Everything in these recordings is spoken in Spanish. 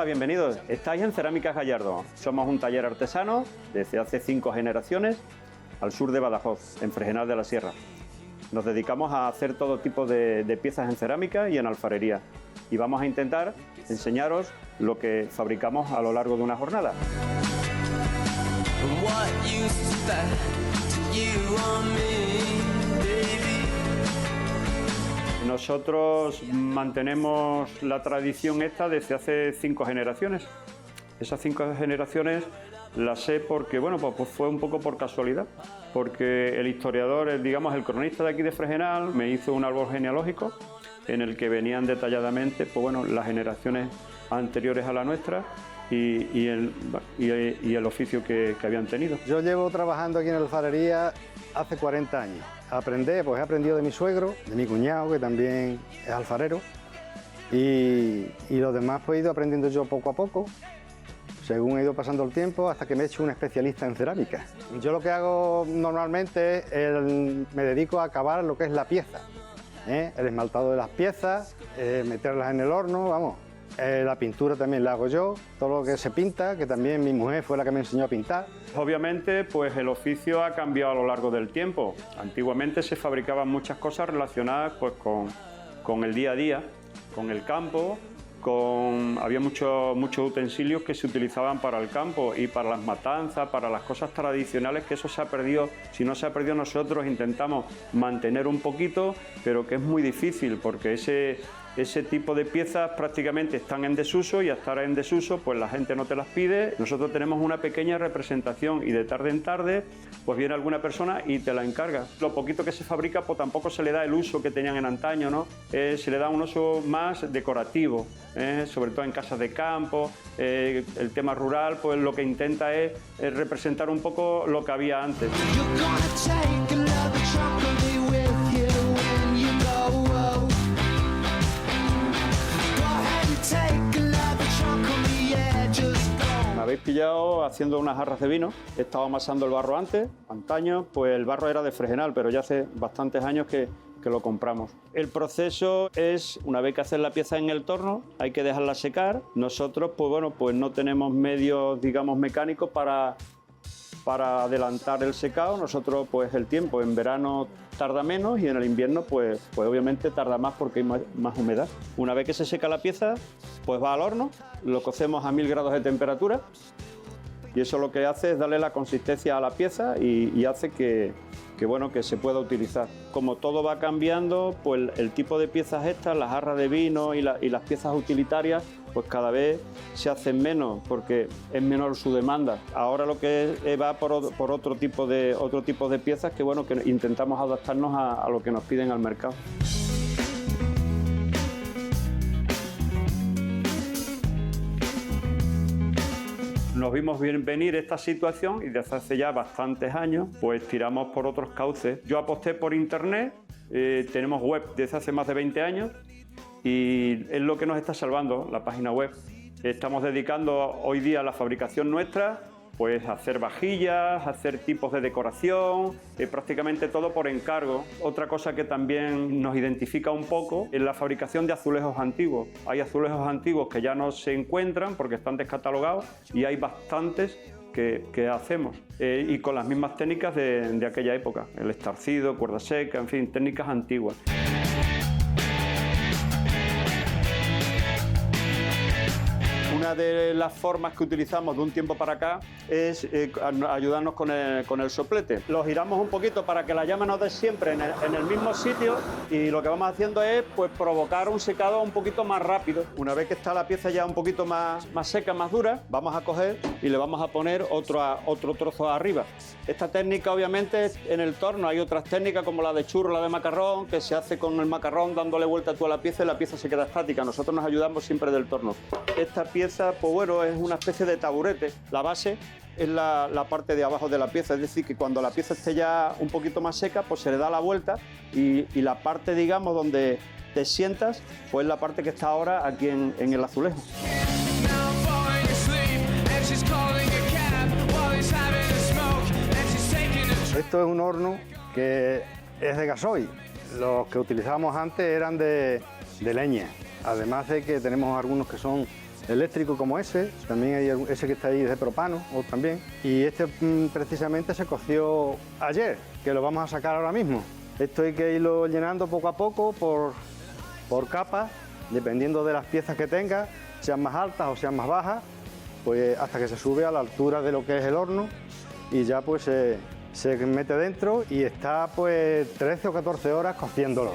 Hola, bienvenidos. Estáis en Cerámicas Gallardo. Somos un taller artesano desde hace 5 generaciones al sur de Badajoz, en Fregenal de la Sierra. Nos dedicamos a hacer todo tipo de piezas en cerámica y en alfarería. Y vamos a intentar enseñaros lo que fabricamos a lo largo de una jornada. Nosotros mantenemos la tradición esta desde hace 5 generaciones. Esas 5 generaciones las sé porque, bueno, pues fue un poco por casualidad, porque el historiador, digamos, el cronista de aquí de Fregenal me hizo un árbol genealógico en el que venían detalladamente, pues bueno, las generaciones anteriores a la nuestra y el oficio que habían tenido. Yo llevo trabajando aquí en la alfarería hace 40 años. Pues he aprendido de mi suegro, de mi cuñado, que también es alfarero, y lo demás pues he ido aprendiendo yo poco a poco, según he ido pasando el tiempo, hasta que me he hecho un especialista en cerámica. Yo lo que hago normalmente me dedico a acabar lo que es la pieza, el esmaltado de las piezas, meterlas en el horno, vamos. La pintura también la hago yo, todo lo que se pinta, que también mi mujer fue la que me enseñó a pintar. Obviamente, pues el oficio ha cambiado a lo largo del tiempo. Antiguamente se fabricaban muchas cosas relacionadas pues con el día a día, con el campo, había muchos utensilios que se utilizaban para el campo y para las matanzas, para las cosas tradicionales, que eso se ha perdido. Si no se ha perdido, nosotros intentamos mantener un poquito, pero que es muy difícil porque ese tipo de piezas prácticamente están en desuso y al estar en desuso pues la gente no te las pide. Nosotros tenemos una pequeña representación y de tarde en tarde pues viene alguna persona y te la encarga. Lo poquito que se fabrica pues tampoco se le da el uso que tenían en antaño, ¿no? Se le da un uso más decorativo, sobre todo en casas de campo. El tema rural pues lo que intenta es representar un poco lo que había antes. Me habéis pillado haciendo unas jarras de vino. He estado amasando el barro antes, antaño, pues el barro era de Fregenal, pero ya hace bastantes años que lo compramos. El proceso es, una vez que haces la pieza en el torno, hay que dejarla secar. Nosotros, pues bueno, pues no tenemos medios, digamos, mecánicos para adelantar el secado. Nosotros, pues el tiempo en verano tarda menos y en el invierno, pues obviamente tarda más porque hay más humedad. Una vez que se seca la pieza, pues va al horno, lo cocemos a 1000 grados de temperatura y eso lo que hace es darle la consistencia a la pieza y hace que se pueda utilizar. Como todo va cambiando, pues el tipo de piezas estas, las jarras de vino y las piezas utilitarias, pues cada vez se hacen menos porque es menor su demanda. Ahora lo que va por otro tipo de piezas que intentamos adaptarnos a lo que nos piden al mercado. Nos vimos venir esta situación y desde hace ya bastantes años pues tiramos por otros cauces. Yo aposté por internet, tenemos web desde hace más de 20 años y es lo que nos está salvando, la página web. Estamos dedicando hoy día a la fabricación nuestra, pues a hacer vajillas, a hacer tipos de decoración, prácticamente todo por encargo. Otra cosa que también nos identifica un poco es la fabricación de azulejos antiguos. Hay azulejos antiguos que ya no se encuentran porque están descatalogados y hay bastantes que hacemos y con las mismas técnicas de aquella época, el estarcido, cuerda seca, en fin, técnicas antiguas. Una de las formas que utilizamos de un tiempo para acá es ayudarnos con el soplete. Lo giramos un poquito para que la llama nos dé siempre en el mismo sitio y lo que vamos haciendo es pues provocar un secado un poquito más rápido. Una vez que está la pieza ya un poquito más seca, más dura, vamos a coger y le vamos a poner otro trozo arriba. Esta técnica obviamente en el torno hay otras técnicas como la de churro, la de macarrón, que se hace con el macarrón dándole vuelta a toda la pieza y la pieza se queda estática. Nosotros nos ayudamos siempre del torno. Esta pieza, pues bueno, es una especie de taburete. La base es la parte de abajo de la pieza, es decir, que cuando la pieza esté ya un poquito más seca, pues se le da la vuelta y la parte, digamos, donde te sientas, pues es la parte que está ahora aquí en el azulejo. Esto es un horno que es de gasoil. Los que utilizábamos antes eran de leña. Además de que tenemos algunos que son eléctrico como ese, también hay ese que está ahí de propano o también. Y este precisamente se coció ayer, que lo vamos a sacar ahora mismo. Esto hay que irlo llenando poco a poco por capas, dependiendo de las piezas que tenga, sean más altas o sean más bajas, pues hasta que se sube a la altura de lo que es el horno y ya pues se mete dentro y está pues 13 o 14 horas cociéndolo.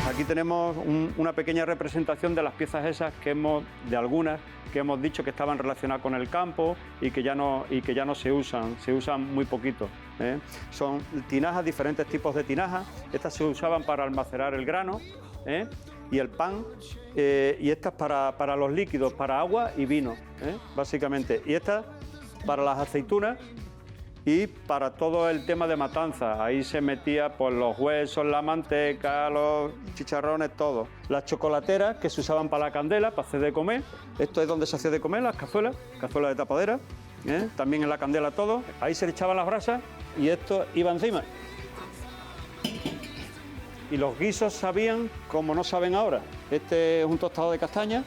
Aquí tenemos una pequeña representación de las piezas esas de algunas que hemos dicho que estaban relacionadas con el campo y que ya no se usan muy poquito, ¿eh? Son tinajas, diferentes tipos de tinajas. Estas se usaban para almacenar el grano, ¿eh? Y el pan, y estas para los líquidos, para agua y vino, ¿eh? Básicamente. Y estas para las aceitunas y para todo el tema de matanza. Ahí se metía pues, los huesos, la manteca, los chicharrones, todo. Las chocolateras que se usaban para la candela, para hacer de comer. Esto es donde se hacía de comer, las cazuelas de tapadera, ¿eh? También en la candela todo. Ahí se le echaban las brasas y esto iba encima. Y los guisos sabían como no saben ahora. Este es un tostado de castaña,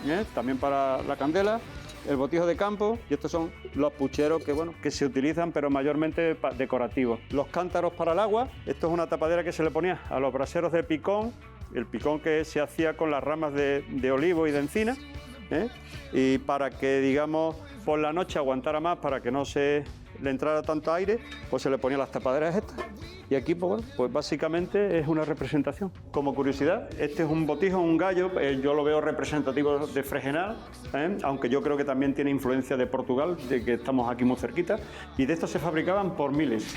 ¿eh? También para la candela. El botijo de campo, y estos son los pucheros que se utilizan, pero mayormente decorativos. Los cántaros para el agua, esto es una tapadera que se le ponía a los braseros de picón, el picón que se hacía con las ramas de olivo y de encina, ¿eh? Y para que, digamos, por la noche aguantara más, para que no se le entrara tanto aire, pues se le ponían las tapaderas estas. Y aquí, pues básicamente es una representación. Como curiosidad, este es un botijo, un gallo, yo lo veo representativo de Fregenal, ¿eh? Aunque yo creo que también tiene influencia de Portugal, de que estamos aquí muy cerquita, y de estos se fabricaban por miles.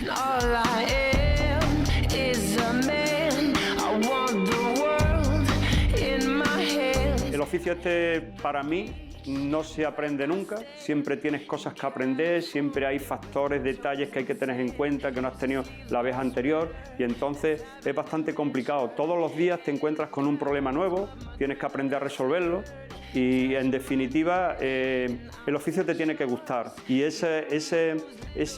El oficio este, para mí, no se aprende nunca, siempre tienes cosas que aprender, siempre hay factores, detalles que hay que tener en cuenta que no has tenido la vez anterior y entonces es bastante complicado. Todos los días te encuentras con un problema nuevo, tienes que aprender a resolverlo y en definitiva el oficio te tiene que gustar y ese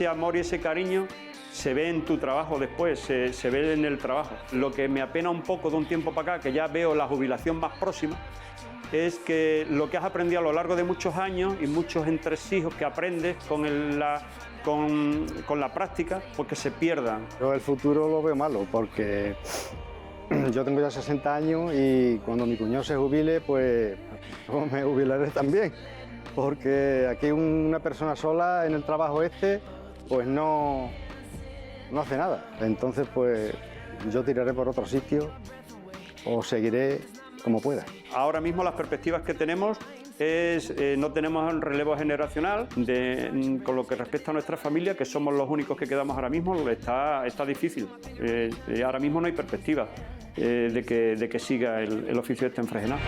amor y ese cariño se ve en tu trabajo después, se ve en el trabajo. Lo que me apena un poco de un tiempo para acá, que ya veo la jubilación más próxima, es que lo que has aprendido a lo largo de muchos años y muchos entresijos que aprendes con la práctica, pues que se pierdan. Yo el futuro lo veo malo porque yo tengo ya 60 años y cuando mi cuñado se jubile, pues me jubilaré también. Porque aquí una persona sola en el trabajo pues no hace nada. Entonces, pues yo tiraré por otro sitio o seguiré como pueda. Ahora mismo las perspectivas que tenemos no tenemos un relevo generacional con lo que respecta a nuestra familia, que somos los únicos que quedamos ahora mismo, está difícil. Ahora mismo no hay perspectiva de que siga el oficio este en Fregenal.